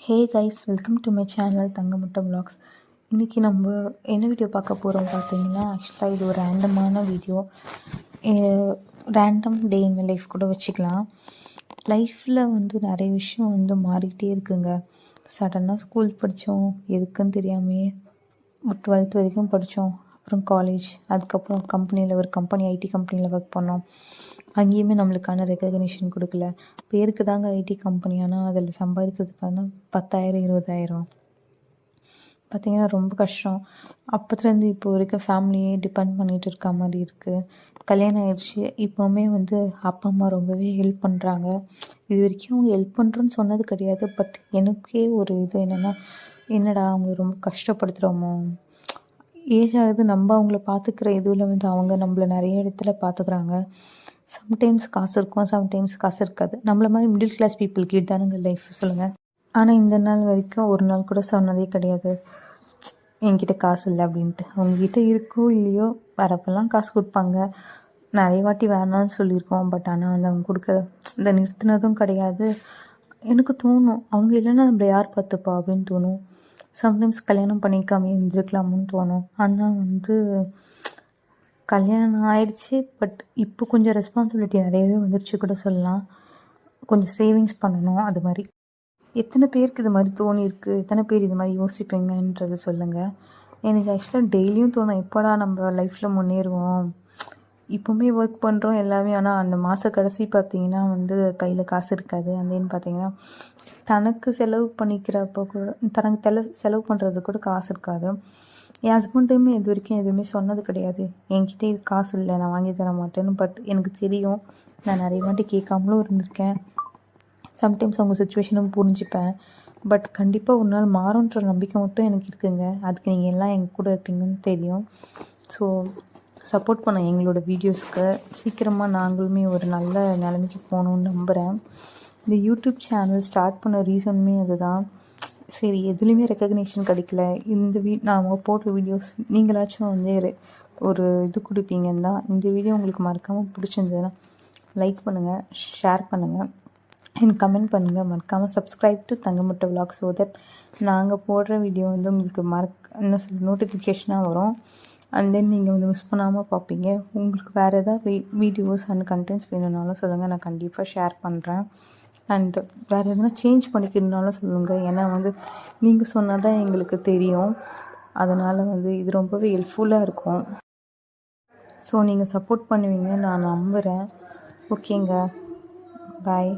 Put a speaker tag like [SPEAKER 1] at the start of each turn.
[SPEAKER 1] Hey guys, welcome to my channel Thangamuttai vlogs. இன்றைக்கி நம்ம என்ன வீடியோ பார்க்க போகிறோம் பார்த்தீங்கன்னா, ஆக்சுவலாக இது ஒரு ரேண்டமான வீடியோ. Random day in my life கூட வச்சுக்கலாம். லைஃப்பில் நிறைய விஷயம் மாறிக்கிட்டே இருக்குங்க. சடனாக ஸ்கூல் படித்தோம், எதுக்குன்னு தெரியாமையே 12th வரைக்கும் படித்தோம். அப்புறம் காலேஜ், அதுக்கப்புறம் கம்பெனியில் ஒரு ஐடி கம்பெனியில் ஒர்க் பண்ணோம். அங்கேயுமே நம்மளுக்கான ரெக்கக்னிஷன் கொடுக்கல. பேருக்கு தாங்க ஐடி கம்பெனி, ஆனால் அதில் சம்பாதிக்கிறது பார்த்தா 10,000 20,000. பார்த்திங்கன்னா ரொம்ப கஷ்டம். அப்போத்துலேருந்து இப்போ வரைக்கும் ஃபேமிலியே டிபெண்ட் பண்ணிகிட்டு இருக்க மாதிரி இருக்குது. கல்யாணம் ஆயிடுச்சு. இப்போவுமே அப்பா அம்மா ரொம்பவே ஹெல்ப் பண்ணுறாங்க. இது வரைக்கும் அவங்க ஹெல்ப் பண்ணுறோன்னு சொன்னது கிடையாது. பட் எனக்கே ஒரு இது என்னடா அவங்கள ரொம்ப கஷ்டப்படுத்துகிறோமோ. ஏஜ் ஆகுது, நம்ம அவங்கள பார்த்துக்கிற இதில் அவங்க நம்மளை நிறைய இடத்துல பார்த்துக்குறாங்க. சம்டைம்ஸ் காசு இருக்கும், சம்டைம்ஸ் காசு இருக்காது. நம்மள மாதிரி மிடில் கிளாஸ் பீப்புளுக்கு இதுதானுங்க லைஃப், சொல்லுங்கள். ஆனால் இந்த நாள் வரைக்கும் ஒரு நாள் கூட சொன்னதே கிடையாது என்கிட்ட காசு இல்லை அப்படின்ட்டு. அவங்கக்கிட்ட இருக்கோ இல்லையோ வரப்பெல்லாம் காசு கொடுப்பாங்க. நிறைய வாட்டி வேணான்னு சொல்லியிருக்கோம். பட் ஆனால் அவங்க கொடுக்குற இந்த நிறுத்தினதும் கிடையாது. எனக்கு தோணும், அவங்க இல்லைன்னா நம்மளை யார் பார்த்துப்பா அப்படின்னு தோணும். சம்டைம்ஸ் கல்யாணம் பண்ணிக்காமே இருந்திருக்கலாமுன்னு தோணும். ஆனால் கல்யாணம் ஆயிடுச்சு. பட் இப்போ கொஞ்சம் ரெஸ்பான்சிபிலிட்டி நிறையவே வந்துருச்சு கூட சொல்லலாம். கொஞ்சம் சேவிங்ஸ் பண்ணணும். அது மாதிரி எத்தனை பேருக்கு இது மாதிரி தோணியிருக்கு, எத்தனை பேர் இது மாதிரி யோசிப்பீங்கன்றது சொல்லுங்கள். எனக்கு ஆக்சுவலாக டெய்லியும் தோணும், எப்போடா நம்ம லைஃப்பில் முன்னேறுவோம். இப்போவுமே ஒர்க் பண்ணுறோம் எல்லாமே. ஆனால் அந்த மாத கடைசி பார்த்திங்கன்னா கையில் காசு இருக்காது. அந்தேன்னு பார்த்திங்கன்னா தனக்கு செலவு பண்ணிக்கிறப்போ கூட தனக்கு செலவு பண்ணுறது கூட காசு இருக்காது. என் ஹஸ்பண்டையுமே இது வரைக்கும் எதுவுமே சொன்னது கிடையாது, என்கிட்ட இது காசு இல்லை நான் வாங்கி தர மாட்டேன்னு. பட் எனக்கு தெரியும், நான் நிறைய வாட்டி கேட்காமலும் இருந்திருக்கேன். சம்டைம்ஸ் அவங்க சுச்சுவேஷனும் புரிஞ்சுப்பேன். பட் கண்டிப்பாக ஒரு நாள் மாறுன்ற நம்பிக்கை மட்டும் எனக்கு இருக்குங்க. அதுக்கு நீங்கள் எல்லாம் எங்கள் கூட இருப்பீங்கன்னு தெரியும். ஸோ சப்போர்ட் பண்ண எங்களோட வீடியோஸ்க்கு. சீக்கிரமாக நாங்களுமே ஒரு நல்ல நிலைமைக்கு போகணுன்னு நம்புகிறேன். இந்த யூடியூப் சேனல் ஸ்டார்ட் பண்ண ரீசனுமே அதுதான். சரி, எதுலேயுமே ரெக்கக்னேஷன் கிடைக்கல. இந்த நான் போடுற வீடியோஸ் நீங்களாச்சும் ஒரு இது கொடுப்பீங்கன்னு தான். இந்த வீடியோ உங்களுக்கு மறக்காமல் பிடிச்சிருந்ததுன்னா லைக் பண்ணுங்கள், ஷேர் பண்ணுங்கள் அண்ட் கமெண்ட் பண்ணுங்கள். மறக்காமல் subscribe to Thangamuttai vlogs. So that நாங்கள் போடுற வீடியோ உங்களுக்கு நோட்டிஃபிகேஷனாக வரும். அண்ட் தென் நீங்கள் மிஸ் பண்ணாமல் பார்ப்பீங்க. உங்களுக்கு வேறு ஏதாவது வீடியோஸ் அண்ட் கண்டென்ட்ஸ் வேணும்னாலும் சொல்லுங்கள், நான் கண்டிப்பாக ஷேர் பண்ணுறேன். அண்ட் வேறு எதுனா சேஞ்ச் பண்ணிக்கணுன்னாலும் சொல்லுங்கள். ஏன்னா நீங்கள் சொன்னால் தான் எங்களுக்கு தெரியும். அதனால் இது ரொம்பவே ஹெல்ப்ஃபுல்லாக இருக்கும். ஸோ நீங்கள் சப்போர்ட் பண்ணுவீங்க நான் நம்புகிறேன். ஓகேங்க, பாய்.